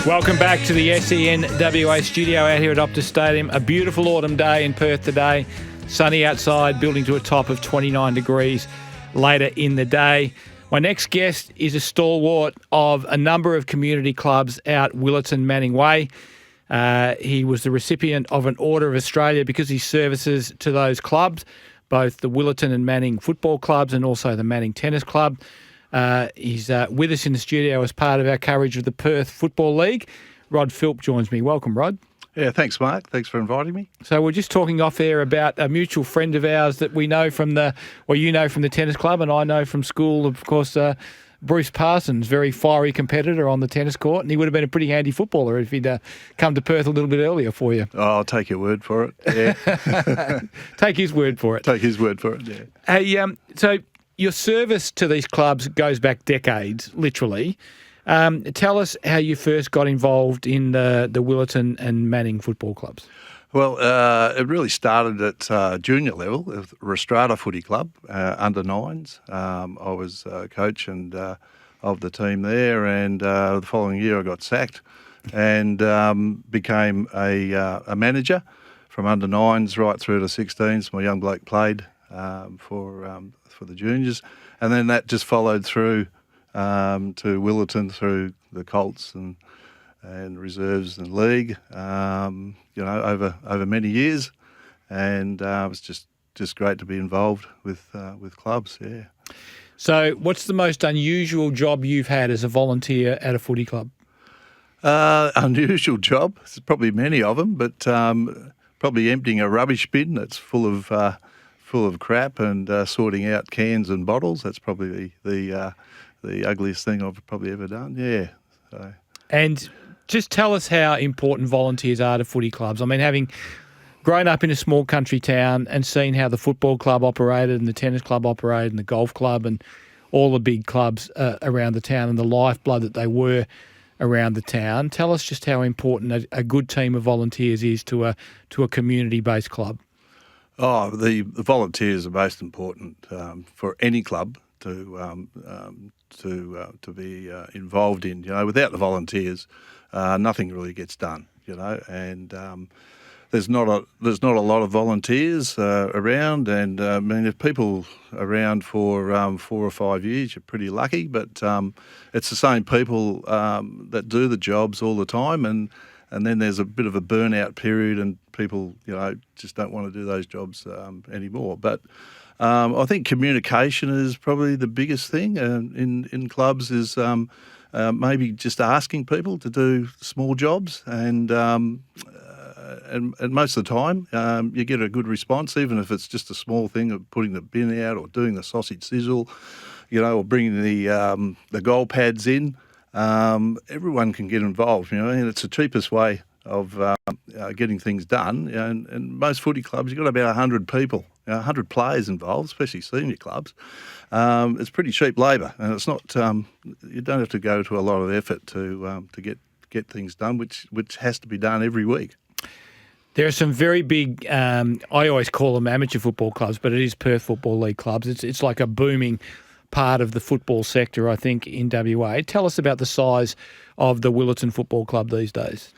Welcome back to the SENWA studio out here at Optus Stadium. A beautiful autumn day in Perth today. Sunny outside, building to a top of 29 degrees later in the day. My next guest is a stalwart of a number of community clubs out Willetton Manning Way. He was the recipient of an Order of Australia because of his services to those clubs, both the Willetton and Manning football clubs and also the Manning Tennis Club. He's with us in the studio as part of our coverage of the Perth Football League. Rod Philp joins me. Welcome, Rod. Yeah, thanks, Mark. Thanks for inviting me. So we're just talking off air about a mutual friend of ours that we know from you know from the tennis club and I know from school, of course, Bruce Parsons, very fiery competitor on the tennis court, and he would have been a pretty handy footballer if he'd come to Perth a little bit earlier for you. Oh, I'll take your word for it. Yeah. Take his word for it. Take his word for it, yeah. Hey, so your service to these clubs goes back decades, literally. Tell us how you first got involved in the Willetton and Manning football clubs. Well, it really started at junior level, with Restrata Footy Club, under nines. I was coach and of the team there, and the following year I got sacked and became a manager from under nines right through to 16s. My young bloke played for the juniors, and then that just followed through to Willetton through the Colts and reserves and league, over many years, and it was just great to be involved with clubs. Yeah. So, what's the most unusual job you've had as a volunteer at a footy club? Unusual job. There's probably many of them, but probably emptying a rubbish bin that's full of crap and sorting out cans and bottles. That's probably the ugliest thing I've probably ever done. Yeah. So. And just tell us how important volunteers are to footy clubs. I mean, having grown up in a small country town and seen how the football club operated and the tennis club operated and the golf club and all the big clubs around the town and the lifeblood that they were around the town, tell us just how important a good team of volunteers is to a community-based club. Oh, the volunteers are most important for any club to be involved in. Without the volunteers, nothing really gets done. And there's not a lot of volunteers around. And I mean, if people around for 4 or 5 years, you're pretty lucky. But it's the same people that do the jobs all the time, and then there's a bit of a burnout period, and people just don't want to do those jobs anymore. But I think communication is probably the biggest thing in clubs. Is maybe just asking people to do small jobs, and most of the time you get a good response, even if it's just a small thing of putting the bin out or doing the sausage sizzle, or bringing the goal pads in. Everyone can get involved, and it's the cheapest way of getting things done. And most footy clubs, you've got about 100 people, 100 players involved, especially senior clubs. It's pretty cheap labour, and it's not. You don't have to go to a lot of effort to get things done, which has to be done every week. There are some very big, I always call them amateur football clubs, but it is Perth Football League clubs. It's like a booming part of the football sector, I think, in WA. Tell us about the size of the Willetton Football Club these days.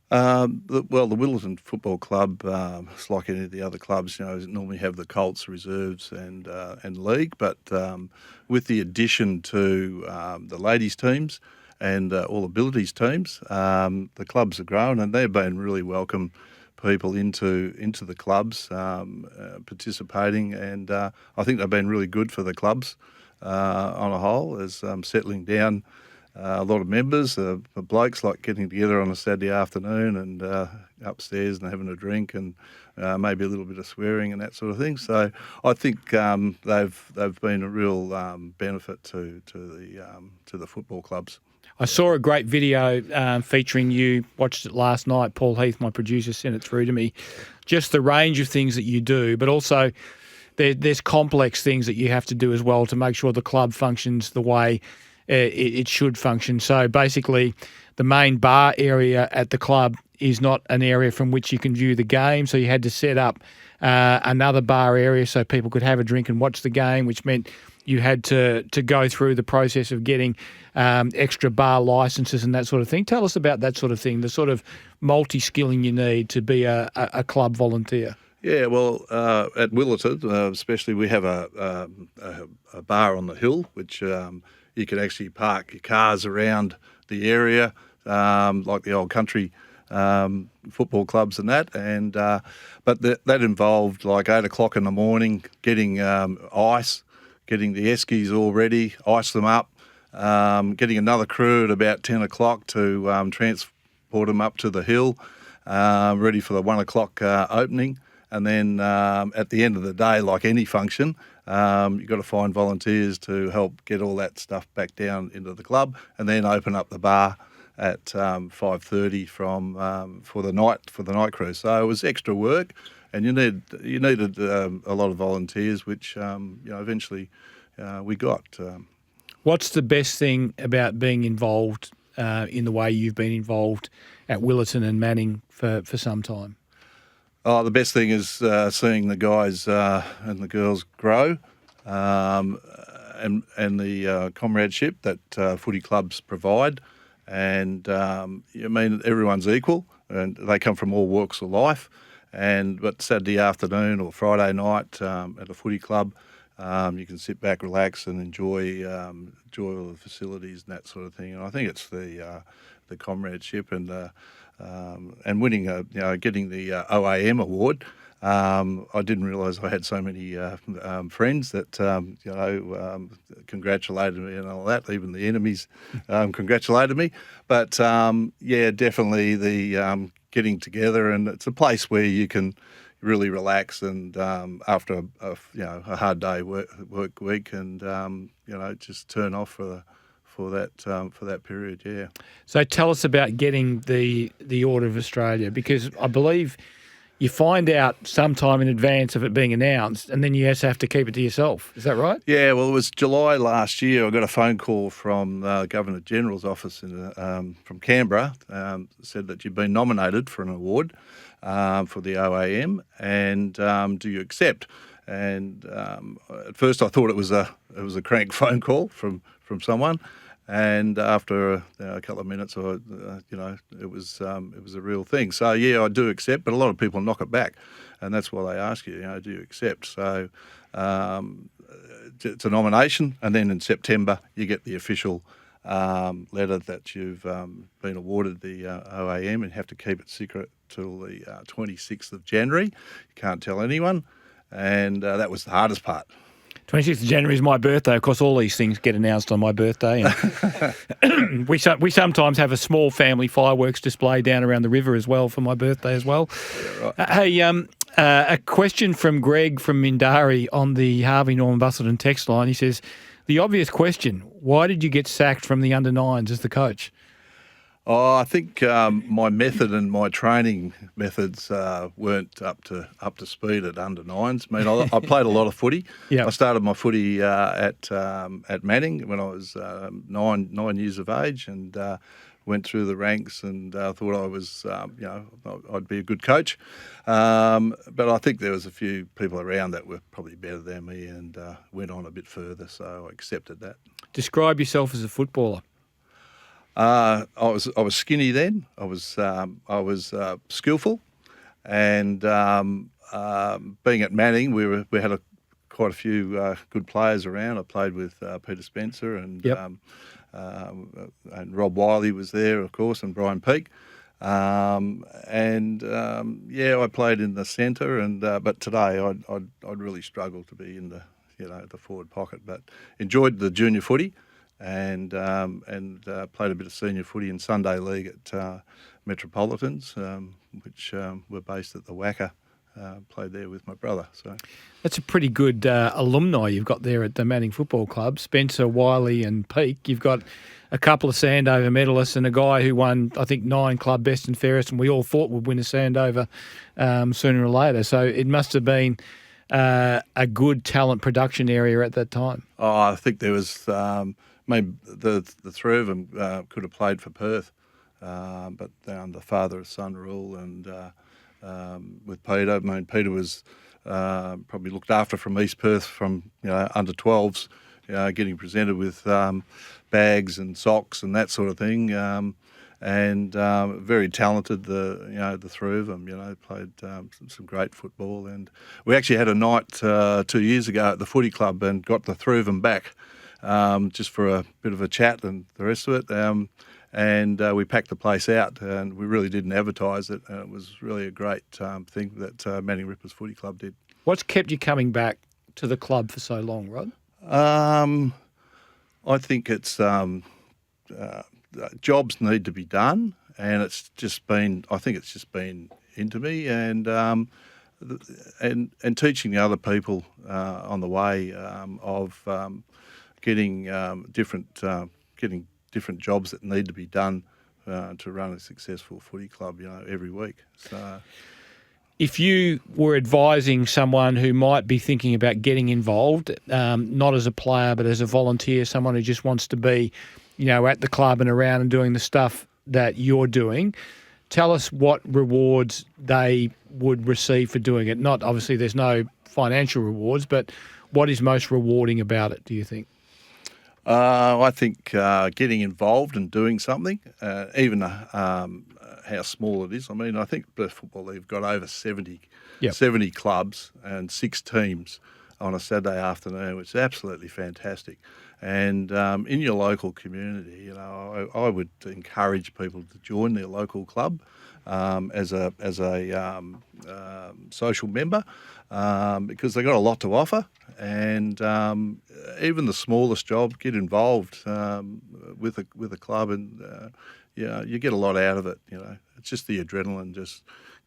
The Willetton Football Club, it's like any of the other clubs, normally have the Colts, reserves and league, but with the addition to the ladies' teams and all abilities teams, the clubs have grown, and they've been really welcome people into the clubs participating, and I think they've been really good for the clubs on a whole, as settling down a lot of members. The blokes like getting together on a Saturday afternoon and upstairs and having a drink and maybe a little bit of swearing and that sort of thing. So I think they've been a real benefit to the football clubs. I saw a great video featuring you, watched it last night. Paul Heath, my producer, sent it through to me. Just the range of things that you do, but also there's complex things that you have to do as well to make sure the club functions the way it should function. So basically, the main bar area at the club is not an area from which you can view the game, so you had to set up another bar area so people could have a drink and watch the game, which meant you had to go through the process of getting extra bar licences and that sort of thing. Tell us about that sort of thing, the sort of multi-skilling you need to be a club volunteer. Yeah, well, at Willerton, especially, we have a bar on the hill, which you can actually park your cars around the area, like the old country football clubs and that. And but that involved like 8 o'clock in the morning, getting ice, getting the eskies all ready, ice them up, getting another crew at about 10 o'clock to transport them up to the hill, ready for the 1 o'clock opening. And then at the end of the day, like any function, you've got to find volunteers to help get all that stuff back down into the club, and then open up the bar at 5:30 for the night crew. So it was extra work, and you needed a lot of volunteers, which eventually we got. What's the best thing about being involved in the way you've been involved at Willerton and Manning for some time? Oh, the best thing is seeing the guys and the girls grow, and the comradeship that footy clubs provide. And everyone's equal, and they come from all walks of life. But Saturday afternoon or Friday night at a footy club, you can sit back, relax, and enjoy all the facilities and that sort of thing. And I think it's the comradeship and winning, getting the OAM award. I didn't realise I had so many friends that congratulated me and all that. Even the enemies congratulated me. But definitely the getting together, and it's a place where you can really relax and after a hard day work week, and just turn off for that period. Yeah. So tell us about getting the Order of Australia, because I believe you find out sometime in advance of it being announced, and then you just have to keep it to yourself. Is that right? Yeah, well, it was July last year. I got a phone call from the Governor General's office from Canberra, said that you've been nominated for an award for the OAM, and do you accept? And at first I thought it was a crank phone call from someone. And after a couple of minutes, it was a real thing. So yeah, I do accept, but a lot of people knock it back, and that's why they ask you, do you accept? So it's a nomination, and then in September you get the official letter that you've been awarded the OAM, and have to keep it secret till the 26th of January. You can't tell anyone, and that was the hardest part. 26th of January is my birthday. Of course, all these things get announced on my birthday. And we sometimes have a small family fireworks display down around the river as well for my birthday as well. Yeah, right. Hey, a question from Greg from Mindari on the Harvey Norman Busselton text line. He says, the obvious question, why did you get sacked from the under-9s as the coach? Oh, I think my method and my training methods weren't up to speed at under-9s. I mean, I played a lot of footy. Yep. I started my footy at Manning when I was 9 years of age, and went through the ranks, and thought I was, I'd be a good coach. But I think there was a few people around that were probably better than me, and went on a bit further, so I accepted that. Describe yourself as a footballer. I was skinny then. I was skillful, and being at Manning, we had quite a few good players around. I played with Peter Spencer, and Yep. And Rob Wiley was there, of course, and Brian Peake. I played in the centre, and but today I'd really struggle to be in the forward pocket, but enjoyed the junior footy. And played a bit of senior footy in Sunday League at Metropolitans, which were based at the Wacker. Played there with my brother. So that's a pretty good alumni you've got there at the Manning Football Club. Spencer, Wiley and Peake. You've got a couple of Sandover medalists and a guy who won, I think, 9 club best and fairest, and we all thought would win a Sandover sooner or later. So it must have been a good talent production area at that time. Oh, I think there was... maybe the three of them could have played for Perth, but they're under father-son rule, and with Peter, I mean, Peter was probably looked after from East Perth from under 12s getting presented with bags and socks and that sort of thing. And very talented, the three of them. Played some great football, and we actually had a night 2 years ago at the Footy Club and got the three of them back, just for a bit of a chat and the rest of it. And we packed the place out, and we really didn't advertise it. And it was really a great thing that Manning Rippers Footy Club did. What's kept you coming back to the club for so long, Rod? I think it's jobs need to be done, and I think it's just been into me, and teaching the other people on the way of getting different jobs that need to be done to run a successful footy club, every week. So, if you were advising someone who might be thinking about getting involved, not as a player but as a volunteer, someone who just wants to be, at the club and around and doing the stuff that you're doing, tell us what rewards they would receive for doing it. Not obviously, there's no financial rewards, but what is most rewarding about it, do you think? I think getting involved and doing something, even how small it is. I mean, I think Perth Football League have got over 70 clubs and 6 teams on a Saturday afternoon, which is absolutely fantastic. And in your local community, I would encourage people to join their local club as a social member, because they've got a lot to offer. And even the smallest job, get involved with a club, and you get a lot out of it. It's just the adrenaline just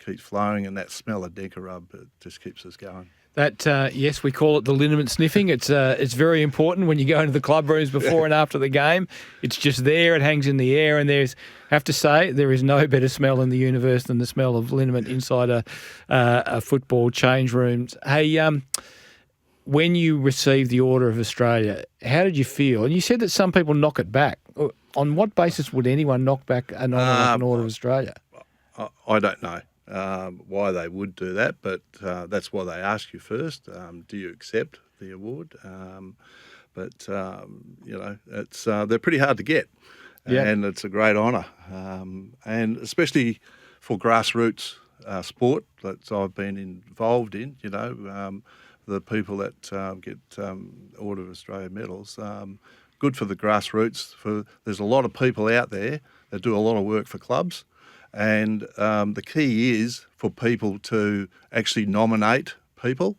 keeps flowing, and that smell of Denker rub, it just keeps us going. That yes, we call it the liniment sniffing. It's very important when you go into the club rooms before and after the game. It's just there. It hangs in the air, and I have to say, there is no better smell in the universe than the smell of liniment inside a football change rooms. Hey, when you received the Order of Australia, how did you feel? And you said that some people knock it back. On what basis would anyone knock back an honour like an Order of Australia? I don't know why they would do that, but that's why they ask you first. Do you accept the award? It's they're pretty hard to get, and it's a great honour, and especially for grassroots sport that I've been involved in. The people that get Order of Australia medals. Good for the grassroots. There's a lot of people out there that do a lot of work for clubs, and the key is for people to actually nominate people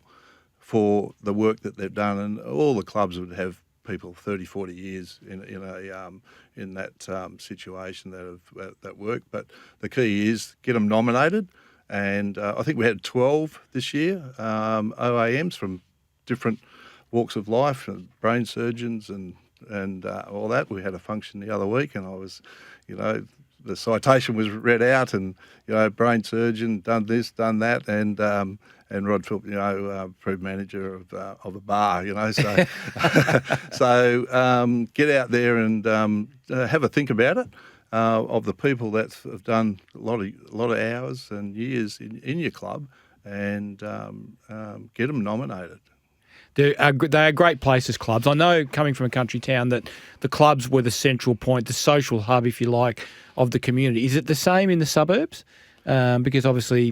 for the work that they've done. And all the clubs would have people 30, 40 years in that situation that work. But the key is get them nominated. And I think we had 12 this year, OAMs from different walks of life, and brain surgeons and all that. We had a function the other week, and I was, the citation was read out, and brain surgeon, done this, done that, and Rod Philp, approved manager of a bar, so so get out there and have a think about it. Of the people that have done a lot of hours and years in your club, and get them nominated. They are great places, clubs. I know, coming from a country town, that the clubs were the central point, the social hub, if you like, of the community. Is it the same in the suburbs? Because obviously,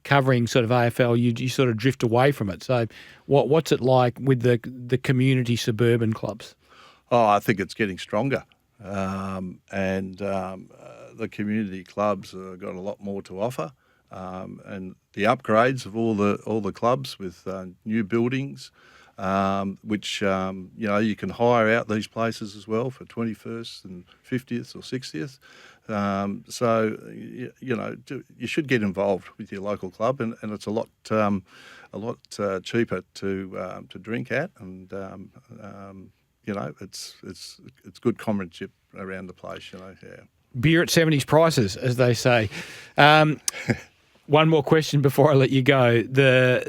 covering sort of AFL, you sort of drift away from it. So, what's it like with the community suburban clubs? Oh, I think it's getting stronger. The community clubs have got a lot more to offer, and the upgrades of all the clubs with new buildings, which you can hire out these places as well for 21st and 50th or 60th. You should get involved with your local club, and it's a lot cheaper to drink at, and it's good comradeship around the place, yeah. Beer at 70s prices, as they say. One more question before I let you go.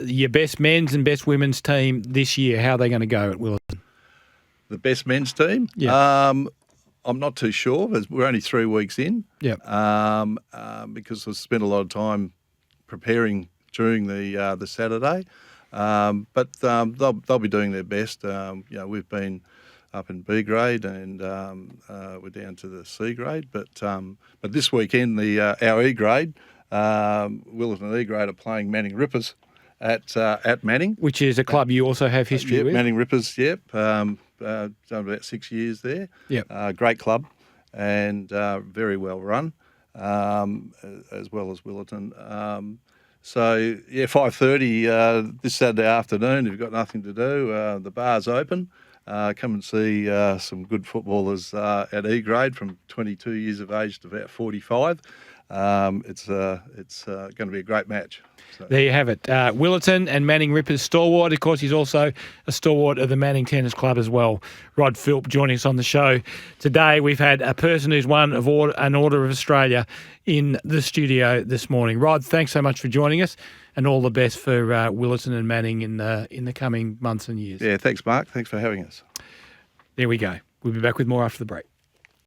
Your best men's and best women's team this year, how are they going to go at Willetton? The best men's team? Yeah. I'm not too sure. We're only 3 weeks in. Yeah. Because I've spent a lot of time preparing during the Saturday. They'll be doing their best. We've been up in B grade and we're down to the C grade. But this weekend, our E grade, Willetton E grade are playing Manning Rippers at Manning, which is a club you also have history with. Manning Rippers. Yep, done about 6 years there. Yep, great club and very well run, as well as Willetton. 5:30 this Saturday afternoon. If you've got nothing to do, the bar's open. Come and see some good footballers at E grade from 22 years of age to about 45. It's going to be a great match. So. There you have it. Willetton and Manning Rippers stalwart. Of course, he's also a stalwart of the Manning Tennis Club as well. Rod Philp joining us on the show today. We've had a person who's won an Order of Australia in the studio this morning. Rod, thanks so much for joining us, and all the best for Willetton and Manning in the coming months and years. Yeah, thanks, Mark. Thanks for having us. There we go. We'll be back with more after the break.